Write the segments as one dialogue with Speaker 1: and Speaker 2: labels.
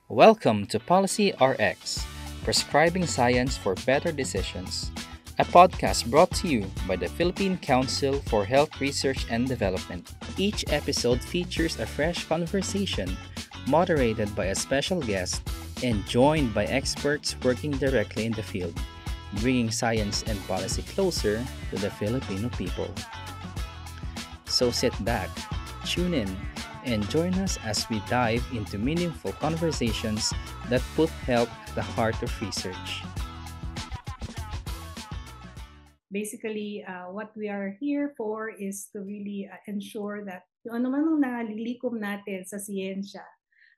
Speaker 1: Welcome to Policy RX, Prescribing Science for Better Decisions, a podcast brought to you by the Philippine Council for Health Research and Development. Each episode features a fresh conversation, moderated by a special guest, and joined by experts working directly in the field, bringing science and policy closer to the Filipino people. So sit back, tune in, and join us as we dive into meaningful conversations that put health at the heart of research.
Speaker 2: Basically, what we are here for is to really ensure that yung ano man ang nalilikom natin sa siyensya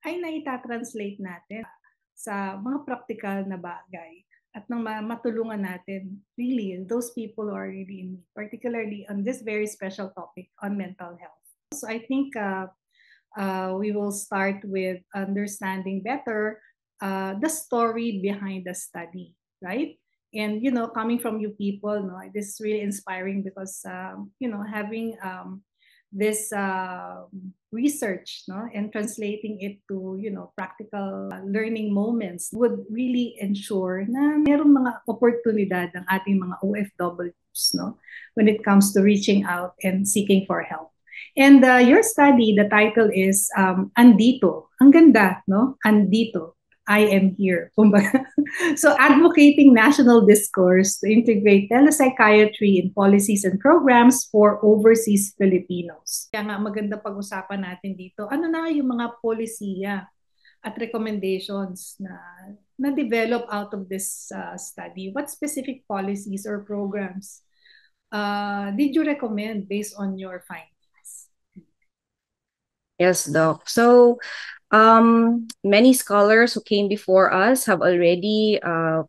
Speaker 2: ay naitatranslate natin sa mga practical na bagay at nang matulungan natin really those people who are really in, particularly on this very special topic on mental health. So I think we will start with understanding better the story behind the study, right? And coming from you people, this is really inspiring because having this research, and translating it to practical learning moments would really ensure na mayroong mga oportunidad ng ating mga OFWs, when it comes to reaching out and seeking for help. And your study, the title is Andito. Ang ganda, no? Andito. I am here. So advocating national discourse to integrate telepsychiatry in policies and programs for overseas Filipinos. Kaya nga maganda pag-usapan natin dito. Ano na yung mga polisiya at recommendations na develop out of this study? What specific policies or programs did you recommend based on your findings?
Speaker 3: Yes, Doc. So many scholars who came before us have already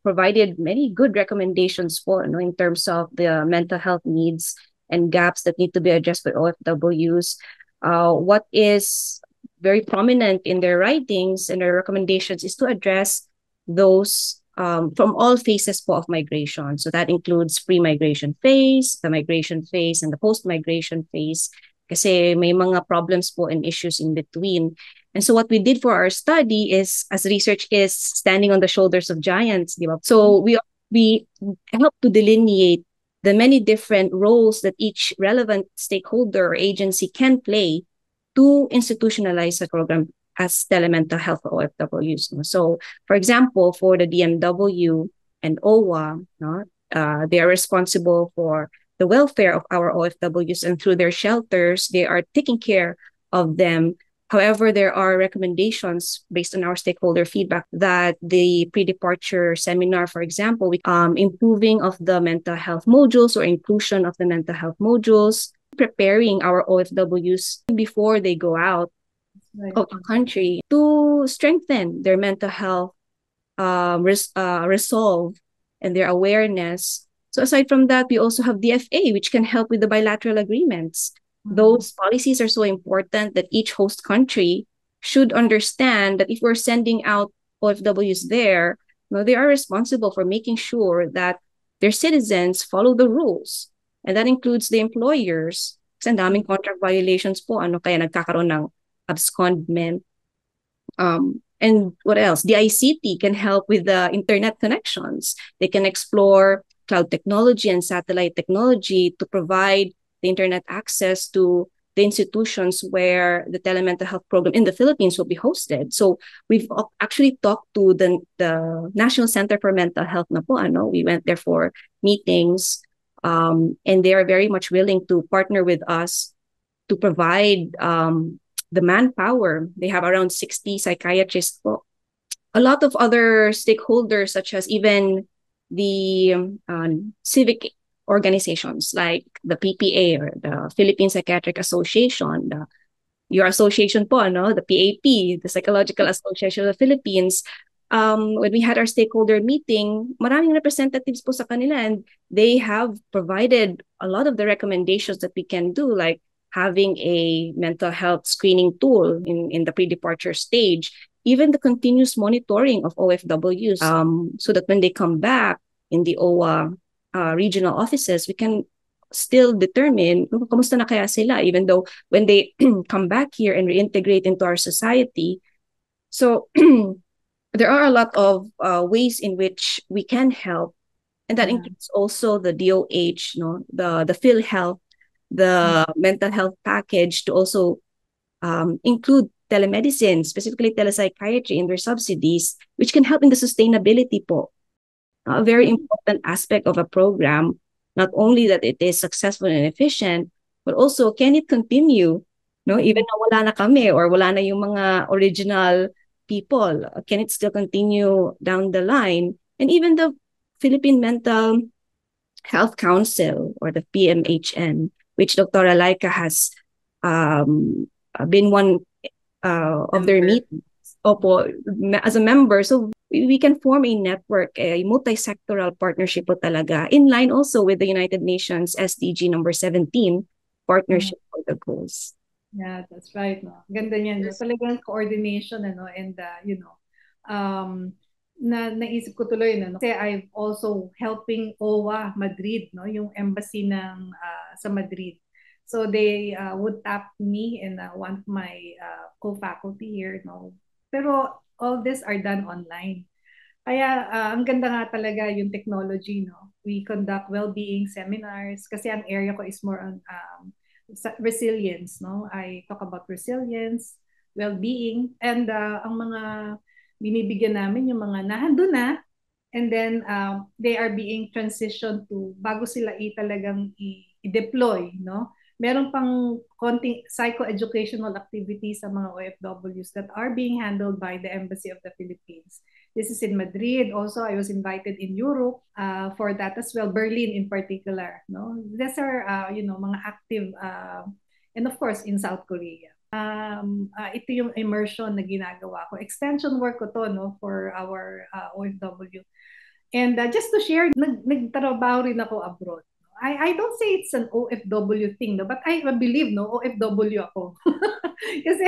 Speaker 3: provided many good recommendations for in terms of the mental health needs and gaps that need to be addressed by OFWs. What is very prominent in their writings and their recommendations is to address those from all phases of migration. So that includes pre-migration phase, the migration phase, and the post-migration phase. Kasi may mga problems po and issues in between. And so what we did for our study is, as research is standing on the shoulders of giants, di ba? So we help to delineate the many different roles that each relevant stakeholder or agency can play to institutionalize a program as telemental health for OFWs. So, for example, for the DMW and OWA, they are responsible for the welfare of our OFWs, and through their shelters, they are taking care of them. However, there are recommendations based on our stakeholder feedback that the pre-departure seminar, for example, improving of the mental health modules or inclusion of the mental health modules, preparing our OFWs before they go out of the country to strengthen their mental health resolve and their awareness. So aside from that, we also have DFA, which can help with the bilateral agreements. Those policies are so important that each host country should understand that if we're sending out OFWs there, they are responsible for making sure that their citizens follow the rules. And that includes the employers. Kasi ang daming contract violations po, kaya nagkakaroon ng abscondment. And what else? The ICT can help with the internet connections. They can explore cloud technology and satellite technology to provide the internet access to the institutions where the telemental health program in the Philippines will be hosted. So we've actually talked to the National Center for Mental Health na po, we went there for meetings, and they are very much willing to partner with us to provide the manpower. They have around 60 psychiatrists po. A lot of other stakeholders, such as even the civic organizations like the PPA or the Philippine Psychiatric Association, your association po, the PAP, the Psychological Association of the Philippines. When we had our stakeholder meeting, maraming representatives po sa kanila, and they have provided a lot of the recommendations that we can do, like having a mental health screening tool in the pre-departure stage, even the continuous monitoring of OFWs, so that when they come back in the OWA regional offices, we can still determine kamusta na kaya sila, even though when they come back here and reintegrate into our society. So there are a lot of ways in which we can help, and that
Speaker 2: Yeah.
Speaker 3: includes also the DOH, no, the PhilHealth, the mental health package to also include telemedicine, specifically telepsychiatry in their subsidies, which can help in the sustainability po. A very important aspect of a program, not only that it is successful and efficient, but also can it continue, no? Even na wala na kami or wala na yung mga original people, can it still continue down the line? And even the Philippine Mental Health Council or the PMHN, which Dr. Laika has been one of their meetings. Opo, as a member. So we can form a network, a multi-sectoral partnership po talaga, in line also with the United Nations SDG number 17, Partnership for the Goals.
Speaker 2: Yeah, that's right. No? Ganda niyan. No? Talagang coordination, ano, and, naisip ko tuloy, no? Kasi I've also helping OWA Madrid, no? Yung embassy ng, sa Madrid. So they would tap me and one of my co-faculty here, no? Pero all this are done online. Kaya ang ganda nga talaga yung technology, no? We conduct well-being seminars kasi ang area ko is more on resilience, no? I talk about resilience, well-being, and ang mga binibigyan namin yung mga nahandun na, and then they are being transitioned to bago sila talagang i-deploy, no? Meron pang konting psycho-educational activities sa mga OFWs that are being handled by the Embassy of the Philippines. This is in Madrid. Also, I was invited in Europe for that as well, Berlin in particular. No, these are mga active, and of course in South Korea. Ito yung immersion na ginagawa ko. Extension work ko to, no, for our OFW. And just to share, nagtrabaho rin ako abroad. I don't say it's an OFW thing, no, but I believe, no, OFW ako. Kasi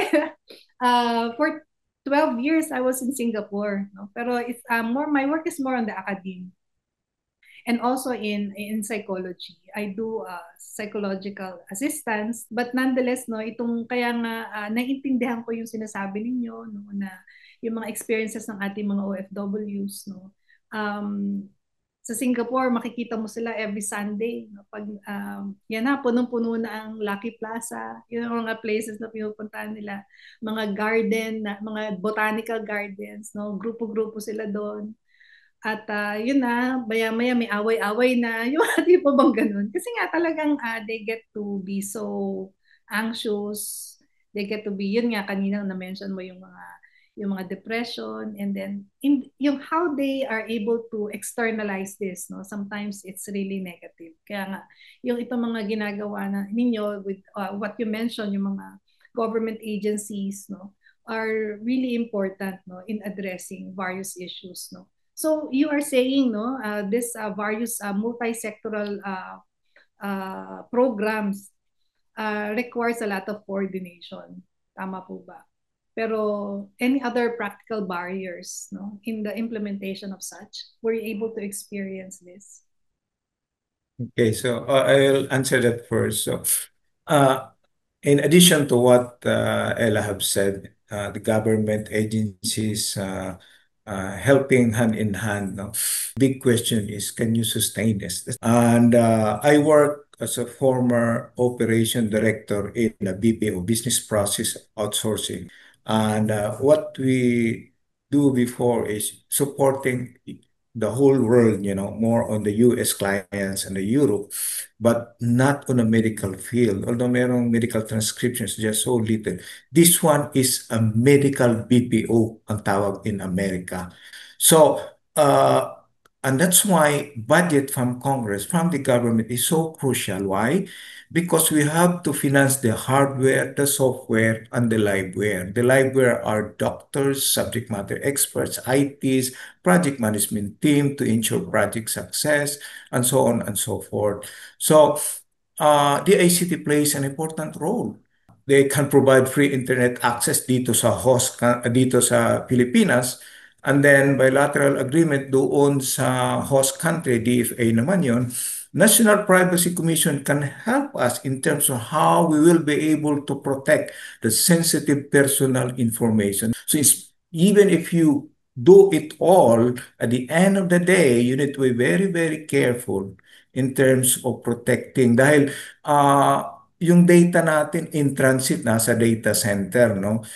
Speaker 2: for 12 years I was in Singapore, no? Pero it's more, my work is more on the academe. And also in psychology. I do psychological assistance, but nonetheless, no, itong kaya nga naiintindihan ko yung sinasabi ninyo, no, na yung mga experiences ng ating mga OFWs, no. Sa Singapore, makikita mo sila every Sunday. No? Pag, yan na, punong-puno na ang Lucky Plaza. Yun ang mga places na pinupuntahan nila. Mga garden, mga botanical gardens. No? Grupo-grupo sila doon. At yun na, maya-maya may away-away na. Yung tipo bang ganun. Kasi nga talagang they get to be so anxious. They get to be, yun nga kanina na-mention mo yung mga depression, and then yung how they are able to externalize this, no, sometimes it's really negative. Kaya nga yung itong mga ginagawa na ninyo with what you mentioned, yung mga government agencies, no, are really important, no, in addressing various issues, no. So you are saying, no, this various multi-sectoral programs requires a lot of coordination. Tama po ba? Pero any other practical barriers, no, in the implementation of such? Were you able to experience this?
Speaker 4: Okay, so I'll answer that first. So, in addition to what Ella have said, the government agencies helping hand in hand. No? Big question is, can you sustain this? And I work as a former operation director in a BPO, business process outsourcing. And what we do before is supporting the whole world, more on the US clients and the Europe, but not on a medical field. Although merong medical transcriptions, just so little. This one is a medical BPO, ang tawag in America. So, and that's why budget from Congress, from the government is so crucial. Why? Because we have to finance the hardware, the software, and the liveware. The liveware are doctors, subject matter experts, ITs, project management team to ensure project success, and so on and so forth. So the ICT plays an important role. They can provide free internet access dito sa dito sa Pilipinas, and then bilateral agreement doon sa host country, DFA naman yon. National Privacy Commission can help us in terms of how we will be able to protect the sensitive personal information. So even if you do it all, at the end of the day, you need to be very, very careful in terms of protecting. Dahil yung data natin in transit nasa data center, no?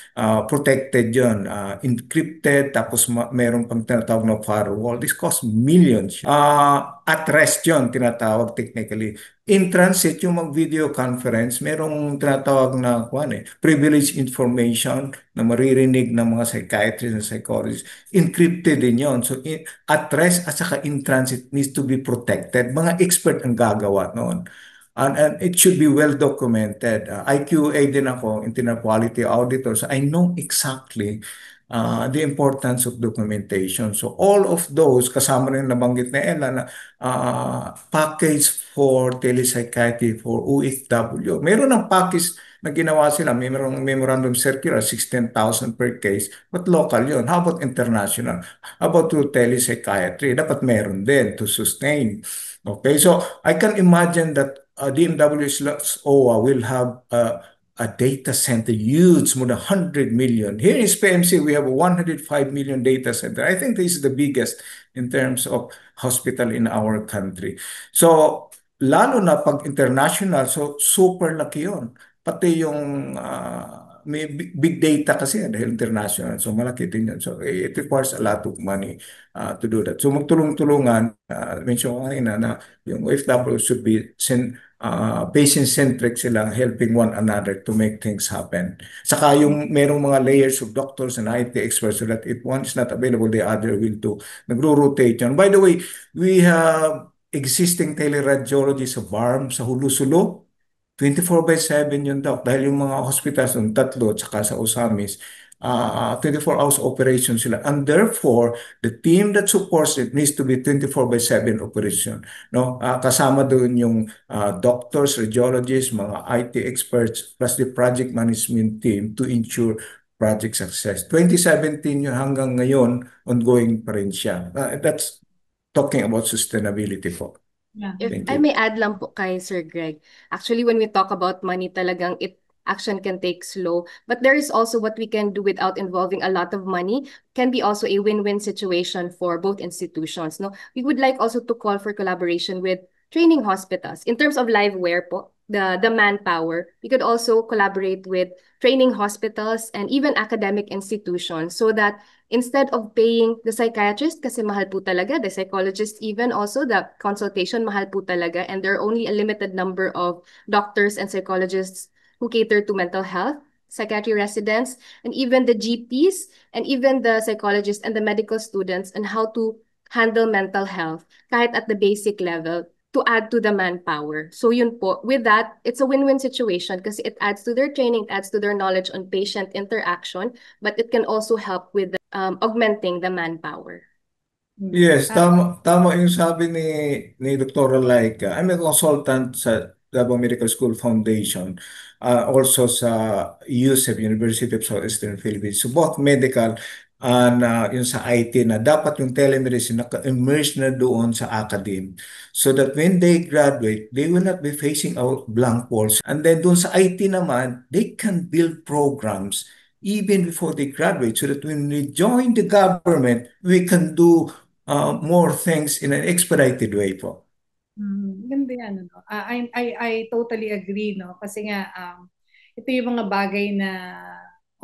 Speaker 4: Protected yun, encrypted, tapos meron pang tinatawag na firewall. This costs millions. At rest yun, tinatawag technically. In transit, yung mag-video conference, merong tinatawag na privileged information na maririnig ng mga psychiatrists and psychologists. Encrypted din yun. So, at rest at saka in transit needs to be protected. Mga expert ang gagawa noon. And it should be well documented. IQA din ako, Internal Quality Auditor. So I know exactly the importance of documentation. So all of those, kasama rin nabanggit na Ella, na package for telepsychiatry for OFW. Meron ng package na ginawa sila. Merong memorandum circular, 16,000 per case. But local yun. How about international? How about to telepsychiatry? Dapat meron din to sustain. Okay, so I can imagine that DMW OWA will have a data center huge, more than 100 million. Here in PMC, we have a 105 million data center. I think this is the biggest in terms of hospital in our country. So, lalo na pag international, so super laki yun. Pati yung may big data kasi dahil international. So, malaki din yun. So, it requires a lot of money to do that. So, magtulong-tulungan, mention ko kanina na yung OFW should be patient-centric sila, helping one another to make things happen. Saka yung merong mga layers of doctors and IT experts so that if one is not available, the other will do. Nagro-rotate yun. By the way, we have existing teleradiology sa BARM, sa Hulusulo. 24/7 yun daw. Dahil yung mga hospitals yung tatlo, tsaka sa Osamis, 24 hours operation sila. And therefore, the team that supports it needs to be 24/7 operation. No? Kasama doon yung doctors, radiologists, mga IT experts, plus the project management team to ensure project success. 2017 yun hanggang ngayon, ongoing pa rin siya. That's talking about sustainability po.
Speaker 2: Yeah.
Speaker 5: If
Speaker 4: Thank
Speaker 5: I
Speaker 4: you.
Speaker 5: may add lang po kay Sir Greg, actually when we talk about money talagang action can take slow, but there is also what we can do without involving a lot of money can be also a win-win situation for both institutions. No, we would like also to call for collaboration with training hospitals in terms of liveware po, the manpower. We could also collaborate with training hospitals and even academic institutions so that instead of paying the psychiatrist kasi mahal po talaga, the psychologist even also, the consultation mahal po talaga, and there are only a limited number of doctors and psychologists who cater to mental health, psychiatry residents, and even the GPs, and even the psychologists and the medical students on how to handle mental health kahit at the basic level to add to the manpower. So yun po, with that, it's a win-win situation kasi it adds to their training, it adds to their knowledge on patient interaction, but it can also help with augmenting the manpower.
Speaker 4: Yes, tama yung sabi ni Dr. Laika. I'm a consultant sa Davao Medical School Foundation, also sa USEP, University of Southeastern Philippines. So both medical and yung sa IT na dapat yung telemedicine naka-immerse na doon sa academe. So that when they graduate, they will not be facing out blank walls. And then doon sa IT naman, they can build programs even before they graduate so that when they join the government, we can do more things in an expedited way po.
Speaker 2: Ganda yan. No? I totally agree. No? Kasi nga, ito yung mga bagay na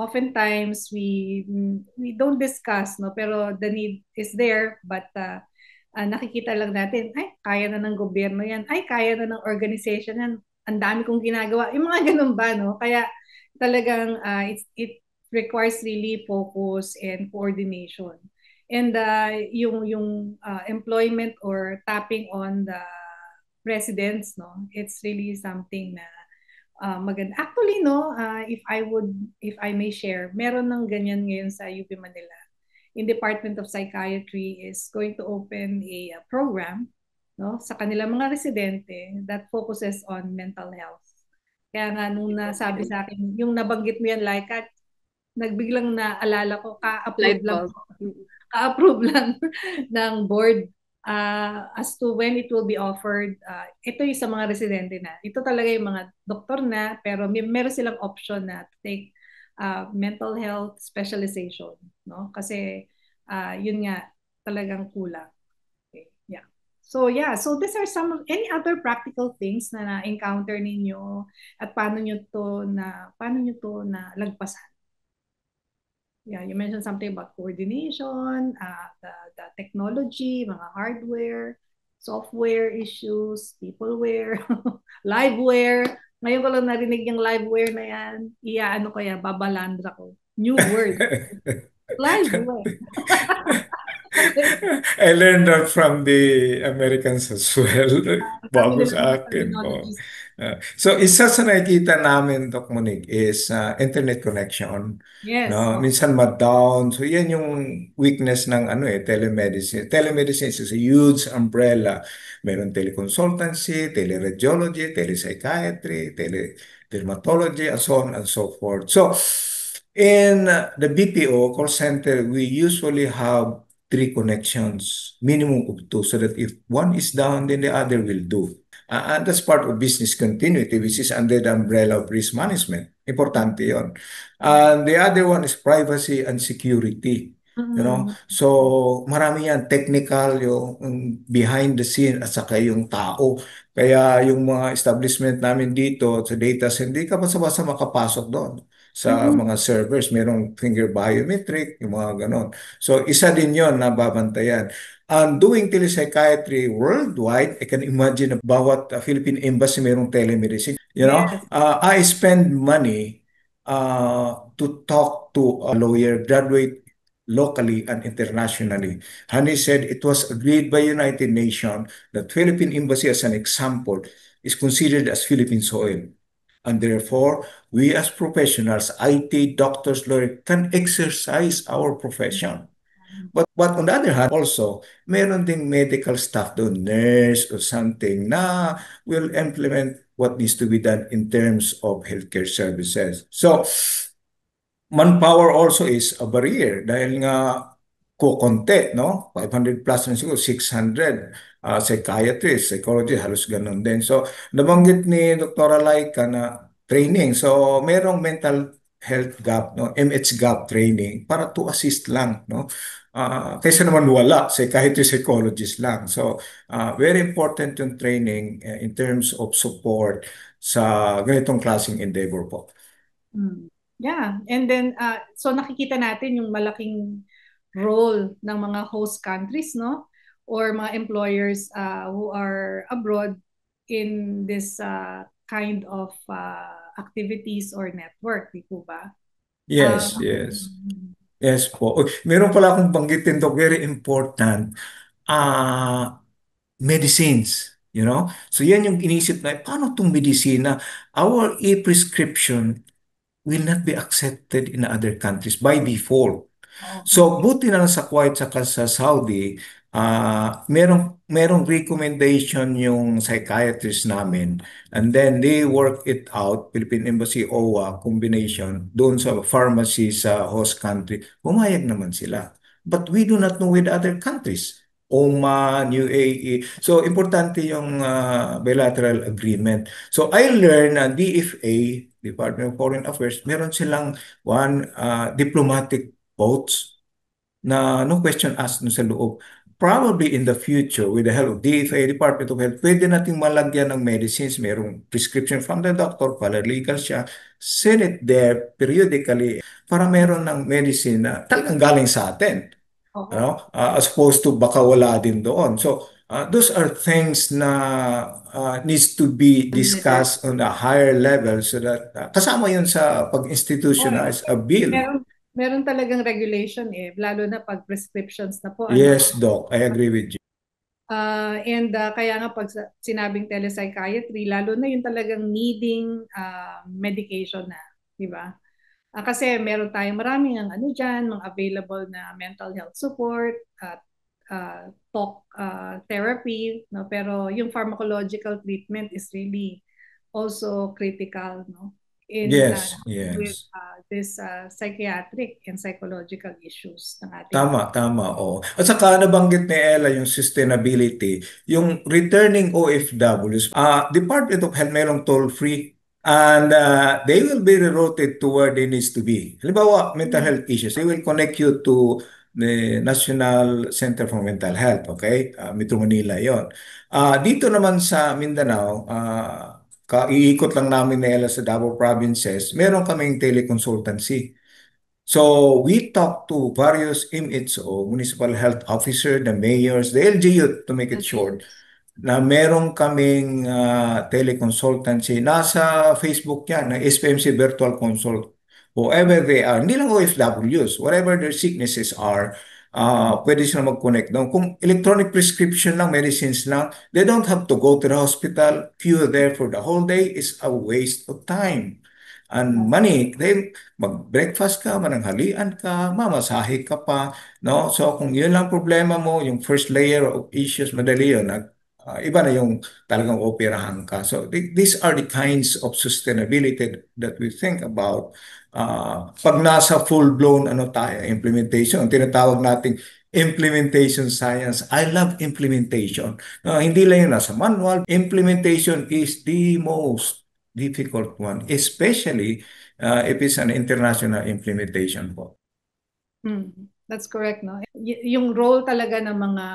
Speaker 2: oftentimes we don't discuss, no? Pero the need is there, but nakikita lang natin, ay, kaya na ng gobyerno yan, ay, kaya na ng organization yan, ang dami kong ginagawa. Yung mga ganun ba, no? Kaya talagang it requires really focus and coordination. And yung employment or tapping on the residents, no, it's really something na maganda. Actually, no, if I may share, meron ng ganyan ngayon sa UP Manila. In Department of Psychiatry is going to open a program, no, sa kanilang mga residente that focuses on mental health. Kaya nga nung nasabi sa akin, yung nabanggit mo yan, like, nagbiglang naalala ko, ka-approve lang ng board as to when it will be offered. Ito yung sa mga residente na. Ito talaga yung mga doktor na, pero meron silang option na to take mental health specialization. No? Kasi yun nga, talagang kulang. Okay. Yeah. So yeah, so these are some of any other practical things na na-encounter ninyo at paano nyo to na lagpasan? Yeah, you mentioned something about coordination, the technology, mga hardware, software issues, peopleware, liveware. Ngayon ko lang narinig yung liveware na yan. Ano ko yan, babalandra ko. New word. Liveware.
Speaker 4: I learned that from the Americans as well.
Speaker 2: Sabi
Speaker 4: Bago
Speaker 2: nila
Speaker 4: sa
Speaker 2: mga
Speaker 4: akin. Oh.
Speaker 2: terminologies.
Speaker 4: So isa sa nakikita namin, Doc Monique, is internet connection.
Speaker 2: Yes.
Speaker 4: No, minsan ma-down. So yan yung weakness ng telemedicine. Telemedicine is a huge umbrella. Meron teleconsultancy, teleradiology, telepsychiatry, teledermatology, and so on and so forth. So in the BPO call center, we usually have three connections, minimum of two, so that if one is down, then the other will do. And that's part of business continuity, which is under the umbrella of risk management. Importante yon. And the other one is privacy and security. You know, so marami yan, technical, yung behind the scene at saka yung tao. Kaya yung mga establishment namin dito sa data center, hindi ka basta-basta makapasok doon sa mga servers. Merong finger biometric, yung mga ganon. So isa din yon na babantayan. And doing telepsychiatry worldwide, I can imagine na bawat Philippine embassy merong telemedicine. You know,
Speaker 2: Yes.
Speaker 4: I spend money to talk to a lawyer, graduate locally and internationally. And he said it was agreed by United Nations that Philippine embassy, as an example, is considered as Philippine soil. And therefore, we as professionals, IT, doctors, lawyers, can exercise our profession. But on the other hand, also, meron ding medical staff doon, nurse or something, na will implement what needs to be done in terms of healthcare services. So, manpower also is a barrier dahil nga kukonti, no? 500 plus na siguro, 600. Psychiatrist, psychologist, halos ganun din. So, nabanggit ni Dr. Laika na training. So, merong mental health gap, no? MH gap training para to assist lang, no? Kaysa naman wala, psychiatrist, psychologist lang. So, very important yung training in terms of support sa ganitong klaseng endeavor po.
Speaker 2: Yeah, and then so nakikita natin yung malaking role ng mga host countries, no? Or mga employers who are abroad in this kind of activities or network, di po ba?
Speaker 4: Yes, yes. Yes po. Meron pala akong banggitin to, very important. Medicines, you know? So yan yung inisip na, paano itong medisina? Our e-prescription will not be accepted in other countries by default. So, buti na lang sa Kuwait saka sa Saudi, merong recommendation yung psychiatrist namin. And then they work it out, Philippine Embassy, OWA, combination, doon sa pharmacy sa host country. Pumayag naman sila. But we do not know with other countries. Oman, UAE. So, importante yung bilateral agreement. So, I learned na DFA, Department of Foreign Affairs, meron silang diplomatic votes na no question asked no sa loob. Probably in the future, with the help of DFA, Department of Health, pwede nating malagyan ng medicines, merong prescription from the doctor, paralegal siya, send it there periodically para meron ng medicine na talagang galing sa atin. As opposed to baka wala din doon. So, those are things na needs to be discussed on a higher level so that kasama yun sa pag-institutionalize a bill.
Speaker 2: Meron talagang regulation lalo na pag prescriptions na po.
Speaker 4: Yes, Doc. I agree with you.
Speaker 2: And kaya nga pag sinabing telepsychiatry, lalo na yung talagang needing medication na, di ba? Kasi meron tayong maraming dyan, mga available na mental health support at talk therapy, no? Pero yung pharmacological treatment is really also critical, no?
Speaker 4: Yes.
Speaker 2: With this psychiatric and psychological issues ng ating
Speaker 4: Tama. At saka nabanggit ni Ella yung sustainability, yung returning OFWs, Department of Health merong toll-free and they will be rerouted to where they needs to be. Halimbawa, mental health issues, they will connect you to the National Center for Mental Health, okay? Metro Manila yon. Dito naman sa Mindanao, iikot lang namin nila sa Davao provinces, meron kaming teleconsultancy. So we talk to various MHO, municipal health officer, the mayors, the LGU to make it short, na meron kaming teleconsultancy. Nasa Facebook yan, na SPMC Virtual Consult. Whoever they are, hindi lang OFWs, whatever their sicknesses are, pwede sila mag-connect doon. Kung electronic prescription lang, medicines lang, they don't have to go to the hospital, queue there for the whole day is a waste of time and money. Then, mag-breakfast ka, mananghalian ka, mamasahe ka pa, no? So, kung yun lang problema mo, yung first layer of issues, madali yun. Iba na yung talagang operahan ka. So, these are the kinds of sustainability that we think about. Pag nasa full-blown implementation, ang tinatawag nating implementation science. I love implementation. Hindi lang yun nasa manual. Implementation is the most difficult one, especially if it's an international implementation po.
Speaker 2: That's correct, no? Yung role talaga ng mga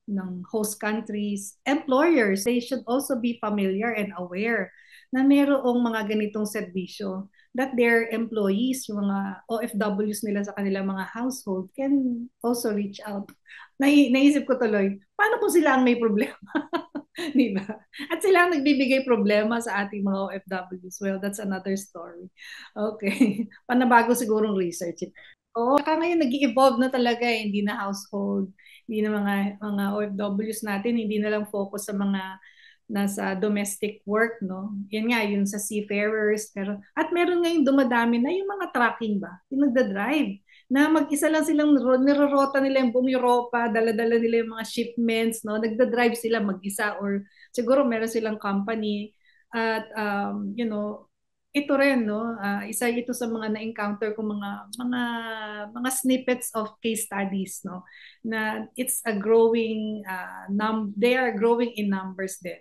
Speaker 2: ng host countries, employers, they should also be familiar and aware na mayroong mga ganitong serbisyo that their employees, yung mga OFWs nila sa kanilang mga household can also reach out. Naisip ko tuloy, paano kung sila ang may problema? Di ba? At sila ang nagbibigay problema sa ating mga OFWs. Well, that's another story. Okay. Panabago sigurong research. Saka ngayon nag-evolve na talaga, hindi na household, hindi na mga OFWs natin, hindi na lang focus sa mga nasa domestic work, no? Yan nga, yung sa seafarers. At meron ngayon dumadami na yung mga trucking ba? Yung nagda-drive. Na mag-isa lang silang nirorota nila yung buong Europa, dala-dala nila yung mga shipments, no? Nagda-drive sila mag-isa or siguro meron silang company. At, ito rin, no? Isa ito sa mga na-encounter ko mga snippets of case studies, no? Na it's a growing, they are growing in numbers din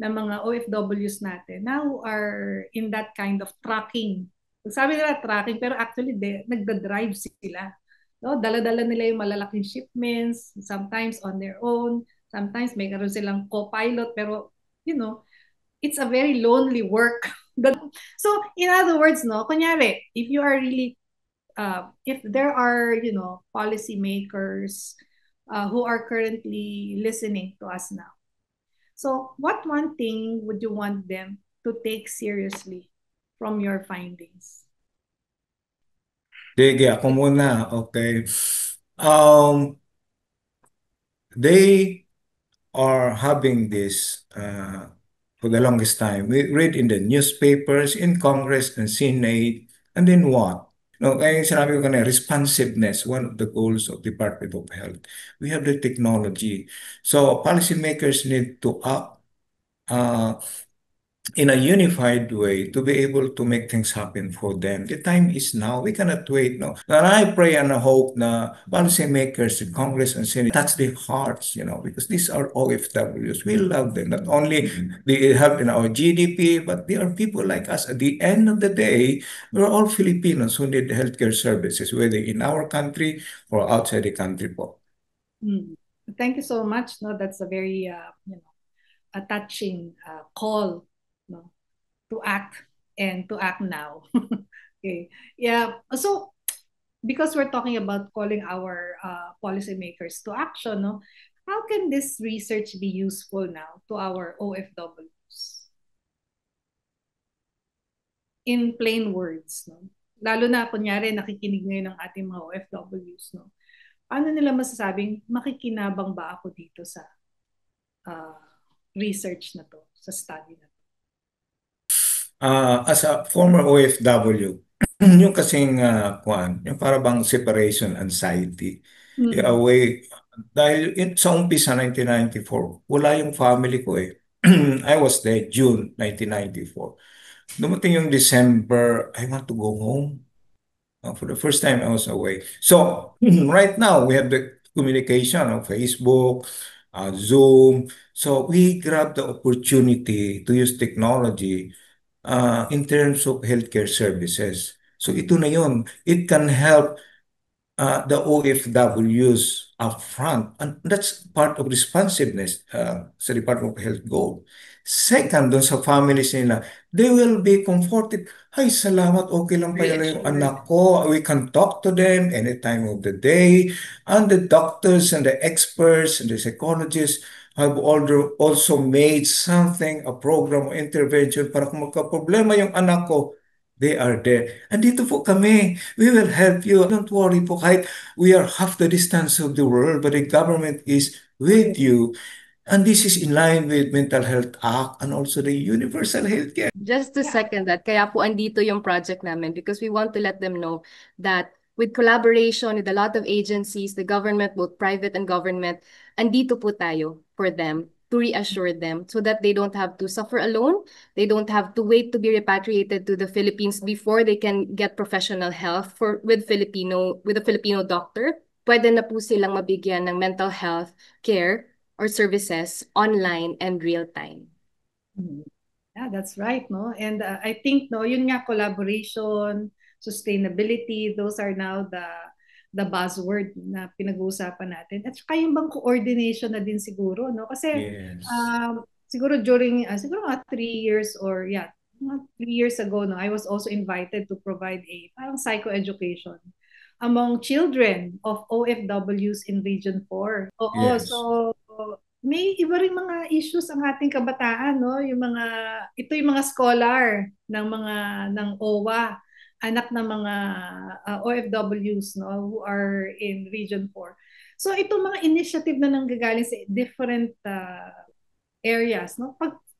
Speaker 2: na mga OFWs natin now are in that kind of trucking. Sabi nila trucking, pero actually nagda-drive sila. No? Dala-dala nila yung malalaking shipments, sometimes on their own, sometimes may karoon silang co-pilot, pero it's a very lonely work. So, in other words, no, kunyari, if you are really, if there are, policy makers who are currently listening to us now, so what one thing would you want them to take seriously from your findings?
Speaker 4: Sige, ako muna. Okay. They are having this for the longest time. We read in the newspapers, in Congress and Senate, and then what? No, kaya sinabi ko kanina, responsiveness, one of the goals of Department of Health. We have the technology. So policymakers need to act in a unified way to be able to make things happen for them. The time is now. We cannot wait. No, and I pray and I hope na policymakers in Congress and Senate touch their hearts, because these are OFWs. We love them. Not only they help in our GDP, but they are people like us. At the end of the day, we're all Filipinos who need healthcare services, whether in our country or outside the country po.
Speaker 2: Thank you so much. No, that's a very a touching call, to act and to act now. Okay. Yeah. So, because we're talking about calling our policymakers to action, no, how can this research be useful now to our OFWs? In plain words, no? Lalo na kunyari nakikinig ngayon ng ating mga OFWs, no? Paano nila masasabing makikinabang ba ako dito sa research na to, sa study na to?
Speaker 4: As a former OFW, yung kasing yung para bang separation anxiety, away, dahil sa umpisa 1994, wala yung family ko eh. I was there June 1994. Dumating yung December, I want to go home. For the first time, I was away. So, right now, we have the communication on Facebook, Zoom. So, we grab the opportunity to use technology in terms of healthcare services. So, ito na yun. It can help the OFWs upfront, and that's part of responsiveness sa Department of Health goal. Second, doon sa families nila, they will be comforted. Ay, salamat, okay lang pala yung
Speaker 5: Reassured.
Speaker 4: anak ko. We can talk to them any time of the day. And the doctors and the experts and the psychologists have also made something, a program or intervention para kung magka-problema yung anak ko, they are there. Andito po kami. We will help you. Don't worry po, kahit we are half the distance of the world, but the government is with you. And this is in line with Mental Health Act and also the Universal Health Care.
Speaker 5: Just to second that, kaya po andito yung project namin because we want to let them know that with collaboration with a lot of agencies, the government, both private and government, andito po tayo for them to reassure them so that they don't have to suffer alone. They don't have to wait to be repatriated to the Philippines before they can get professional help with a Filipino doctor. Pwede na po silang mabigyan ng mental health care or services online and real time.
Speaker 2: Yeah, that's right, no? And I think, no, yun nga, collaboration, sustainability, those are now the buzzword na pinag-uusapan natin. At saka yung bang coordination na din siguro, no? Kasi
Speaker 4: Yes.
Speaker 2: siguro siguro mga 3 years mga 3 years ago, no, I was also invited to provide a parang psychoeducation among children of OFWs in Region 4. Oo,
Speaker 4: Yes.
Speaker 2: so may iba ring mga issues ang ating kabataan, no? Ito yung mga scholar ng OWA, anak ng mga OFWs, no, who are in Region 4. So itong mga initiative na nanggagaling sa different areas, no?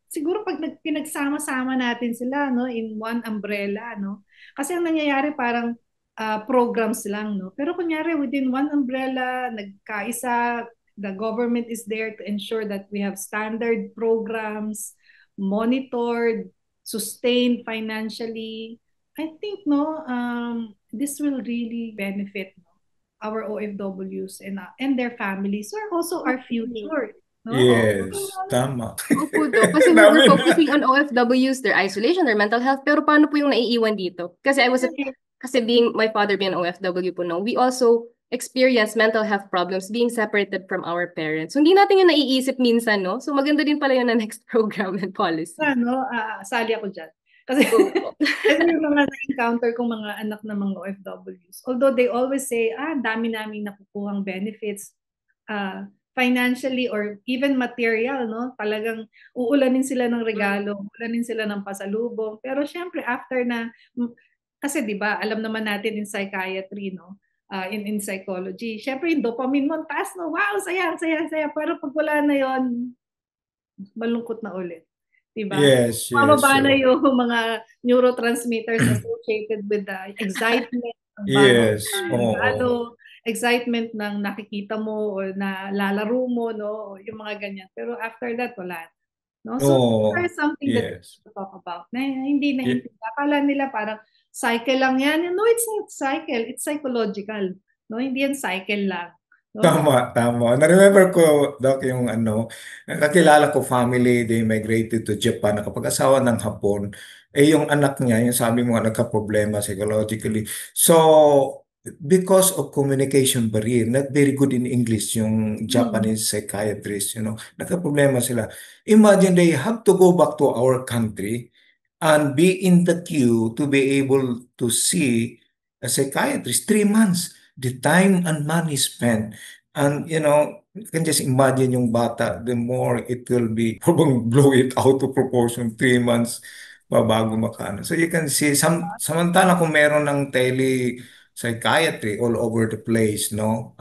Speaker 2: Siguro pag pinagsama-sama natin sila, no, in one umbrella, no? Kasi ang nangyayari parang programs lang, no? Pero kunyari within one umbrella, nagkaisa, the government is there to ensure that we have standard programs, monitored, sustained financially. I think, no, this will really benefit, no, our OFWs and their families, or also our future. No?
Speaker 4: Yes, tama.
Speaker 5: Opo daw. Kasi we're
Speaker 4: Namin na.
Speaker 5: focusing on OFWs, their isolation, their mental health. Pero paano po yung naiiwan dito? Kasi my father being an OFW po, no, we also experience mental health problems being separated from our parents. So hindi natin yung naiisip minsan, no? So maganda din pala yun na next program and policy.
Speaker 2: Ano, sali ako dyan. Kasi yung mga na-encounter kong mga anak ng mga OFWs, although they always say, dami naming nakukuhang benefits, financially or even material, no? Talagang uulanin sila ng regalo, uulanin sila ng pasalubong. Pero syempre after na, kasi 'di ba, alam naman natin in psychiatry, no? In psychology, syempre yung dopamine mo taas, no? Wow, saya. Pero pag wala na 'yon, malungkot na ulit. 'Di ba?
Speaker 4: Yes,
Speaker 2: Mababa na
Speaker 4: so,
Speaker 2: yung mga neurotransmitters associated with the excitement,
Speaker 4: yes,
Speaker 2: regalo, excitement ng nakikita mo o na lalaro mo, no? Yung mga ganyan. Pero after that, wala. No? So, there's something that
Speaker 4: yes.
Speaker 2: we talk about na hindi naintindihan. Akala nila parang cycle lang yan. No, it's not cycle. It's psychological. No, hindi yan cycle lang. No?
Speaker 4: Tama. Na-remember ko, Doc, yung kakilala ko family, they migrated to Japan, nakapag-asawa ng Hapon. Yung anak niya, yung sabi mo, nagka-problema psychologically. So, because of communication barrier, not very good in English, yung Japanese psychiatrist, nagka-problema sila. Imagine they have to go back to our country and be in the queue to be able to see a psychiatrist 3 months. The time and money spent. And, you can just imagine yung bata, the more it will be, probably blow it out of proportion, 3 months pa bago makano. So you can see, samantala kung meron ng tele-psychiatry all over the place, no?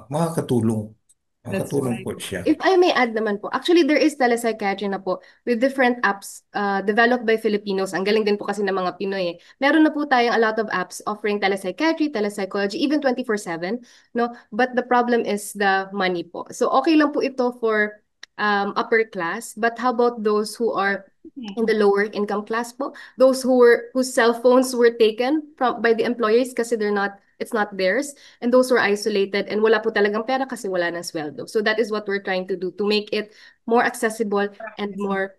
Speaker 4: Makakatulong. Makakatulong po siya.
Speaker 5: If I may add naman po, actually there is telepsychiatry na po with different apps developed by Filipinos. Ang galing din po kasi ng mga Pinoy eh. Meron na po tayong a lot of apps offering telepsychiatry, telepsychology, even 24/7, no? But the problem is the money po. So okay lang po ito for upper class, but how about those who are in the lower income class po? Those whose cell phones were taken by the employers kasi it's not theirs, and those who are isolated and wala po talagang pera kasi wala ng sweldo. So that is what we're trying to do to make it more accessible and more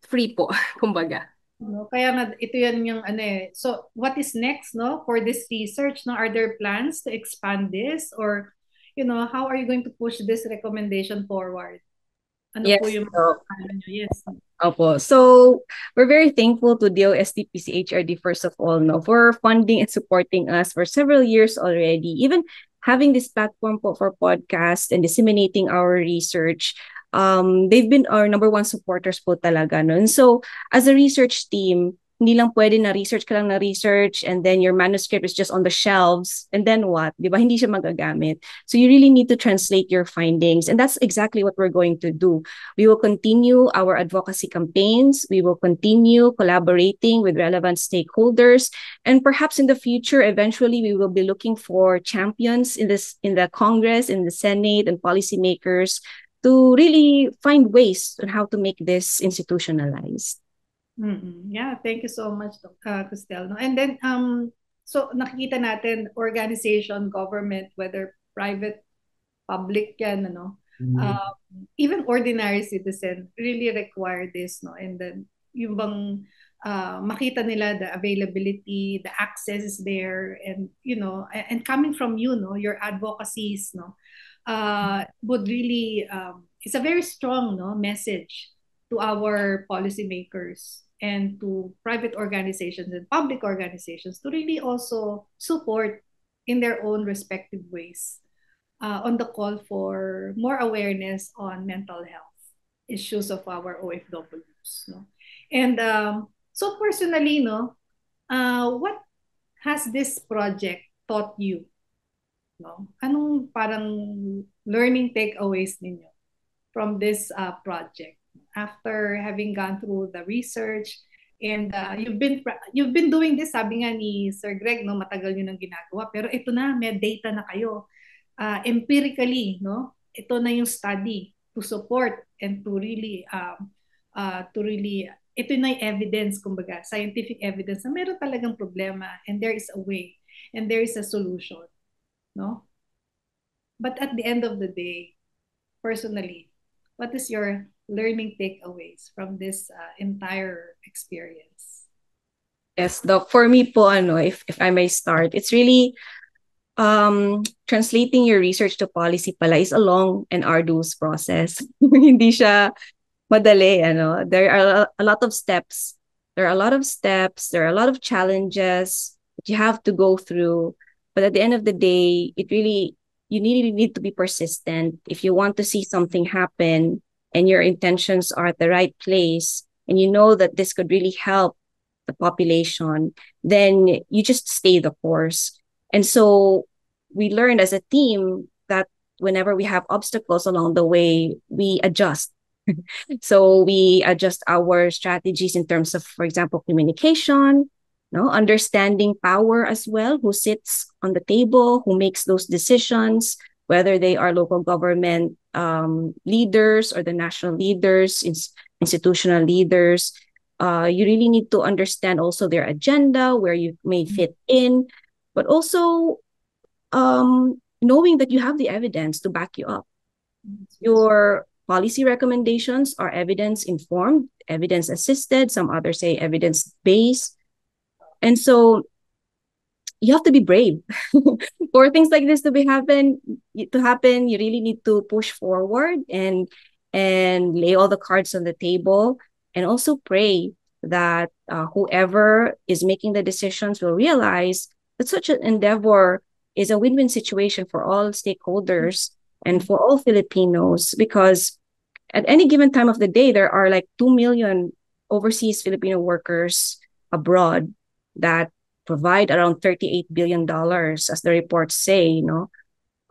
Speaker 5: free po, kumbaga.
Speaker 2: No? Kaya nga ito yan yung ano eh. So what is next, no, for this research? No, are there plans to expand this, or how are you going to push this recommendation forward? Ano po
Speaker 3: Yes.
Speaker 2: yung
Speaker 3: So,
Speaker 2: ano nyo? Yes.
Speaker 3: Opo. So we're very thankful to DOST-PCHRD first of all, no, for funding and supporting us for several years already. Even having this platform po for podcast and disseminating our research, they've been our number one supporters po talaga, no. And so as a research team, hindi lang pwede na research ka lang na research and then your manuscript is just on the shelves and then what? Di ba? Hindi siya magagamit. So you really need to translate your findings, and that's exactly what we're going to do. We will continue our advocacy campaigns. We will continue collaborating with relevant stakeholders. And perhaps in the future, eventually, we will be looking for champions in the Congress, in the Senate, and policymakers to really find ways on how to make this institutionalized.
Speaker 2: Yeah, thank you so much, Cristel. No? And then, so nakikita natin organization, government, whether private, public yan, even ordinary citizen really require this, no? And then yung bang makita nila the availability, the access is there, and and coming from you, no, your advocacies, no, would really it's a very strong, no, message to our policymakers and to private organizations and public organizations to really also support in their own respective ways on the call for more awareness on mental health issues of our OFWs. No? And so personally, no, what has this project taught you? No? Anong parang learning takeaways ninyo from this project after having gone through the research? And you've been doing this, sabi nga ni Sir Greg, no, matagal nyo nang ginagawa, pero ito na, may data na kayo. Empirically, no, ito na yung study to support and to really ito na yung evidence, kumbaga, scientific evidence na meron talagang problema and there is a way and there is a solution, no? But at the end of the day, personally, what is your learning takeaways from this entire experience?
Speaker 3: Yes, Doc. For me po, if I may start, it's really translating your research to policy pala is a long and arduous process. Hindi siya madali, There are a lot of steps. There are a lot of steps. There are a lot of challenges that you have to go through. But at the end of the day, you need to be persistent. If you want to see something happen and your intentions are at the right place, and you know that this could really help the population, then you just stay the course. And so we learned as a team that whenever we have obstacles along the way, we adjust. So we adjust our strategies in terms of, for example, communication, understanding power as well, who sits on the table, who makes those decisions, whether they are local government leaders or the national leaders, institutional leaders. You really need to understand also their agenda, where you may fit in, but also knowing that you have the evidence to back you up. Your policy recommendations are evidence-informed, evidence-assisted, some others say evidence-based. And so you have to be brave. For things like this to happen, you really need to push forward and lay all the cards on the table, and also pray that whoever is making the decisions will realize that such an endeavor is a win-win situation for all stakeholders and for all Filipinos, because at any given time of the day, there are like 2 million overseas Filipino workers abroad that provide around $38 billion, as the reports say,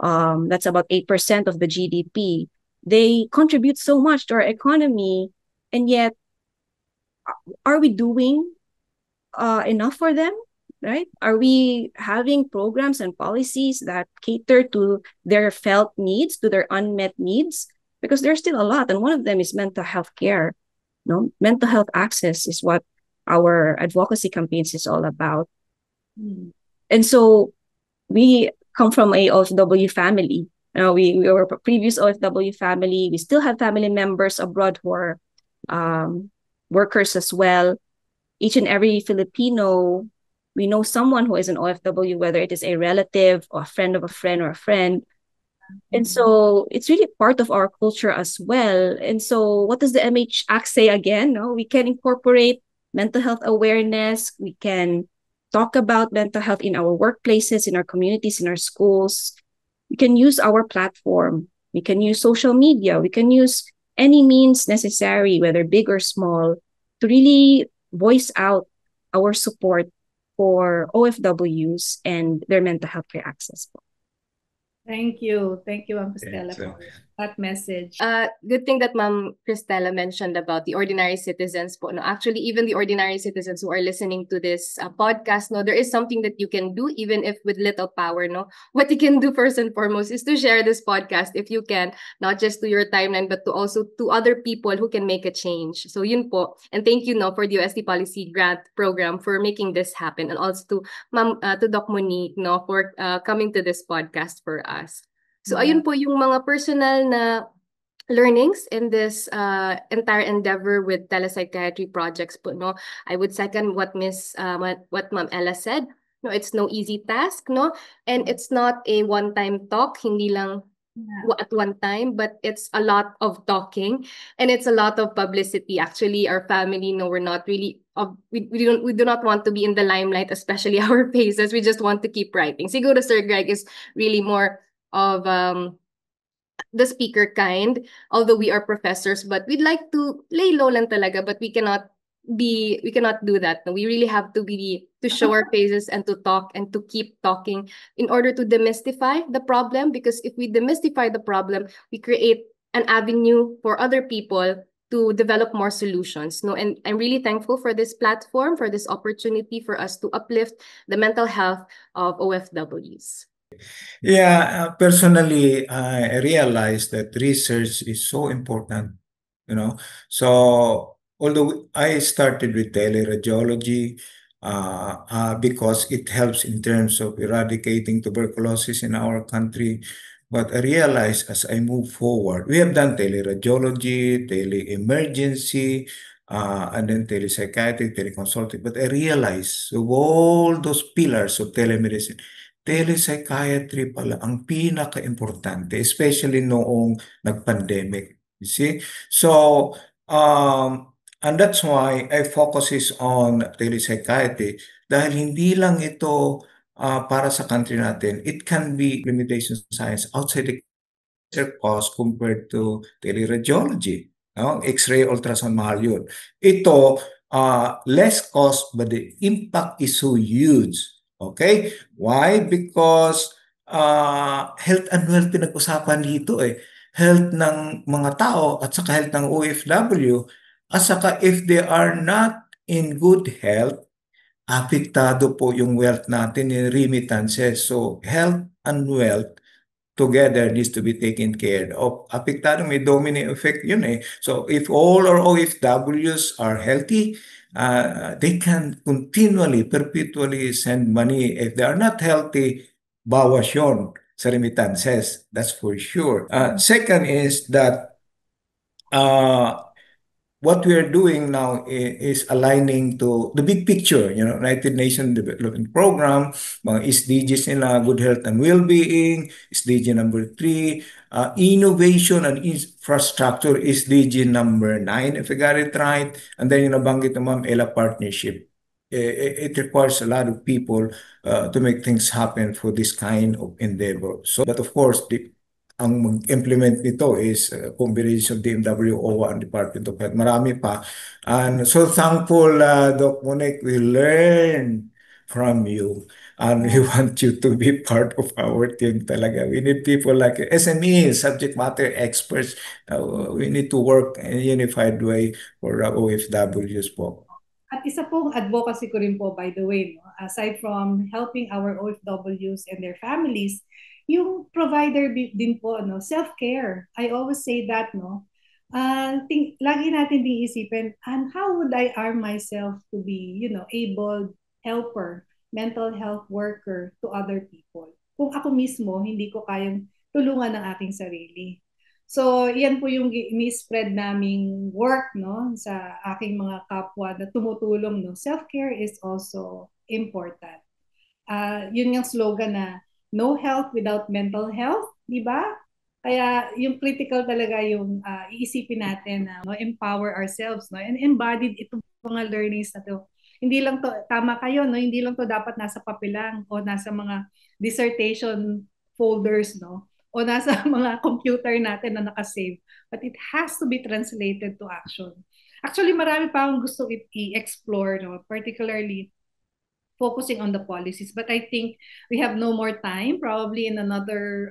Speaker 3: that's about 8% of the GDP. They contribute so much to our economy, and yet, are we doing enough for them, right? Are we having programs and policies that cater to their felt needs, to their unmet needs? Because there's still a lot, and one of them is mental health care. Mental health access is what our advocacy campaigns is all about. And so we come from a OFW family. We were a previous OFW family. We still have family members abroad who are workers as well. each and every Filipino, we know someone who is an OFW, whether it is a relative or a friend of a friend or a friend. And so it's really part of our culture as well. And so what does the MH Act say again? No, we can incorporate mental health awareness. We can talk about mental health in our workplaces, in our communities, in our schools. We can use our platform. We can use social media. We can use any means necessary, whether big or small, to really voice out our support for OFWs and their mental health care access.
Speaker 2: Thank you. Thank you, Ma'am
Speaker 4: Okay,
Speaker 2: Cristela,
Speaker 4: so
Speaker 2: for that message.
Speaker 5: Good thing that Ma'am Cristela mentioned about the ordinary citizens po. No, actually, even the ordinary citizens who are listening to this podcast, no, there is something that you can do, even if with little power. No, what you can do first and foremost is to share this podcast if you can, not just to your timeline, but to also to other people who can make a change. So yun po, and thank you, no, for the UST Policy Grant Program for making this happen, and also to to Doc Monique, no, for coming to this podcast for us. So ayun po yung mga personal na learnings in this entire endeavor with telepsychiatry projects po, no. I would second what what Ma'am Ella said. No, it's no easy task, no, and it's not a one-time talk, hindi lang at one time, but it's a lot of talking and it's a lot of publicity. Actually, our family, no, we're not really we do not want to be in the limelight, especially our faces. We just want to keep writing. Siguro Sir Greg is really more of the speaker kind, although we are professors, but we'd like to lay low lang talaga, but we cannot do that. We really have to show our faces and to talk and to keep talking in order to demystify the problem, because if we demystify the problem, we create an avenue for other people to develop more solutions. No, and I'm really thankful for this platform, for this opportunity for us to uplift the mental health of OFWs.
Speaker 4: yeah, personally, I realized that research is so important, you know. So although I started with teleradiology, because it helps in terms of eradicating tuberculosis in our country. But I realized as I move forward, we have done teleradiology, tele-emergency, and then telepsychiatry, teleconsulting. But I realized of all those pillars of telemedicine, telepsychiatry pala ang pinaka-importante, especially noong nag-pandemic. You see? So, and that's why I focuses on telepsychiatry dahil hindi lang ito para sa country natin. It can be implementation science outside the cost compared to teleradiology. No? X-ray, ultrasound, mahal yun. Ito, less cost, but the impact is so huge. Okay? Why? Because health and wealth pinag-usapan dito eh. Health ng mga tao at saka health ng OFW. At saka if they are not in good health, apektado po yung wealth natin in remittances. So health and wealth together needs to be taken care of. Apektado, may domino effect yun eh. So if all our OFWs are healthy, they can continually, perpetually send money. If they are not healthy, bawas yun sa remittances. That's for sure. Second is that what we are doing now is aligning to the big picture, United Nations Development Program, mga SDGs nila, good health and well-being, SDG number 3, innovation and infrastructure, SDG number 9, if I got it right, and then yung nabanggit ng Ma'am Ella partnership. It requires a lot of people to make things happen for this kind of endeavor. So, but of course, ang mag-implement nito is a combination of DMW, OWA, and Department of Health. Marami pa. And so thankful, Doc Monique, we learn from you. And we want you to be part of our team talaga. We need people like SMEs, subject matter experts. We need to work in a unified way for OFWs po.
Speaker 2: At isa pong advocacy ko rin po, by the way, no? Aside from helping our OFWs and their families, yung provider din po, no? Self-care. I always say that, no? Lagi natin din isipin, and how would I arm myself to be, able helper, mental health worker to other people? Kung ako mismo, hindi ko kayang tulungan ng aking sarili. So, yan po yung ni-spread naming work, no, sa aking mga kapwa na tumutulong, no. Self-care is also important. Yun yung slogan na no health without mental health, di ba? Kaya yung critical talaga yung iisipin natin na empower ourselves, no, and embodied itong mga learnings na to. Hindi lang to, tama kayo, no, hindi lang to dapat nasa papel lang o nasa mga dissertation folders, no, o nasa mga computer natin na nakasave, but it has to be translated to action. Actually, marami pa akong gusto i-explore, no, particularly focusing on the policies. But I think we have no more time. Probably in another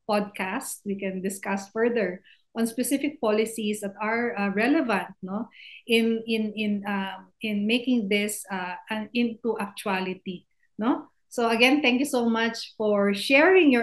Speaker 2: podcast, we can discuss further on specific policies that are relevant, no, in making this into actuality, no. So again, thank you so much for sharing your